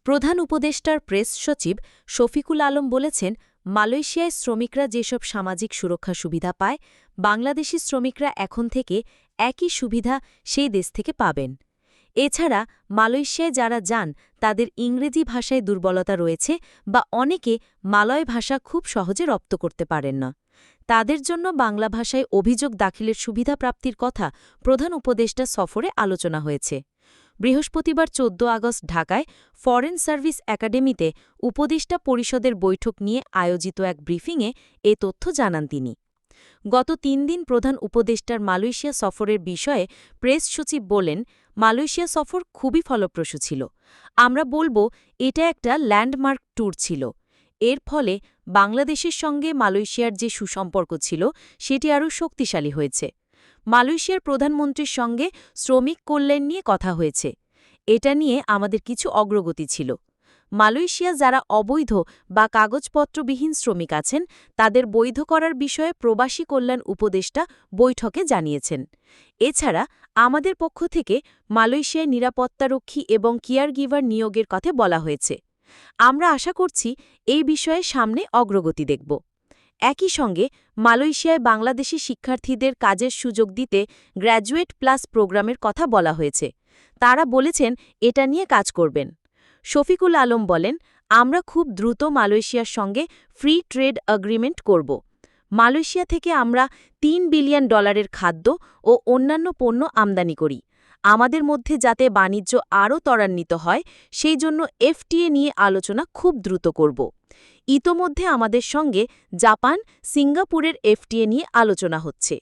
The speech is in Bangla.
প্রধান উপদেষ্টার প্রেস সচিব শফিকুল আলম বলেছেন, মালয়েশিয়ায় শ্রমিকরা যেসব সামাজিক সুরক্ষা সুবিধা পায়, বাংলাদেশি শ্রমিকরা এখন থেকে একই সুবিধা সেই দেশ থেকে পাবেন। এছাড়া মালয়েশিয়ায় যারা যান তাদের ইংরেজি ভাষায় দুর্বলতা রয়েছে বা অনেকে মালয় ভাষা খুব সহজে রপ্ত করতে পারেন না। তাদের জন্য বাংলা ভাষায় অভিযোগ দাখিলের সুবিধা প্রাপ্তির কথা প্রধান উপদেষ্টা সফরে আলোচনা হয়েছে। বৃহস্পতিবার ১৪ আগস্ট ঢাকায় ফরেন সার্ভিস একাডেমিতে উপদেষ্টা পরিষদের বৈঠক নিয়ে আয়োজিত এক ব্রিফিংয়ে এ তথ্য জানান তিনি। গত ৩ দিন প্রধান উপদেষ্টার মালয়েশিয়া সফরের বিষয়ে প্রেস সচিব বলেন, মালয়েশিয়া সফর খুবই ফলপ্রসূ ছিল। আমরা বলবো এটা একটা ল্যান্ডমার্ক ট্যুর ছিল। এর ফলে বাংলাদেশের সঙ্গে মালয়েশিয়ার যে সুসম্পর্ক ছিল সেটি আরও শক্তিশালী হয়েছে। মালয়েশিয়ার প্রধানমন্ত্রীর সঙ্গে শ্রমিক কল্যাণ নিয়ে কথা হয়েছে। এটা নিয়ে আমাদের কিছু অগ্রগতি ছিল। মালয়েশিয়া যারা অবৈধ বা কাগজপত্রবিহীন শ্রমিক আছেন তাদের বৈধ করার বিষয়ে প্রবাসী কল্যাণ উপদেষ্টা বৈঠকে জানিয়েছেন। এছাড়া আমাদের পক্ষ থেকে মালয়েশিয়ায় নিরাপত্তারক্ষী এবং কেয়ারগিভার নিয়োগের কথা বলা হয়েছে। আমরা আশা করছি এই বিষয়ে সামনে অগ্রগতি দেখব। একই সঙ্গে মালয়েশিয়ায় বাংলাদেশি শিক্ষার্থীদের কাজের সুযোগ দিতে গ্র্যাজুয়েট প্লাস প্রোগ্রামের কথা বলা হয়েছে। তারা বলেছেন এটা নিয়ে কাজ করবেন। শফিকুল আলম বলেন, আমরা খুব দ্রুত মালয়েশিয়ার সঙ্গে ফ্রি ট্রেড এগ্রিমেন্ট করব। মালয়েশিয়া থেকে আমরা $3 বিলিয়ন খাদ্য ও অন্যান্য পণ্য আমদানি করি। আমাদের মধ্যে যাতে বাণিজ্য আরও ত্বরান্বিত হয় সেই জন্য এফটিএ নিয়ে আলোচনা খুব দ্রুত করব। ইতোমধ্যে আমাদের সঙ্গে জাপান, সিঙ্গাপুরের এফটিএ নিয়ে আলোচনা হচ্ছে।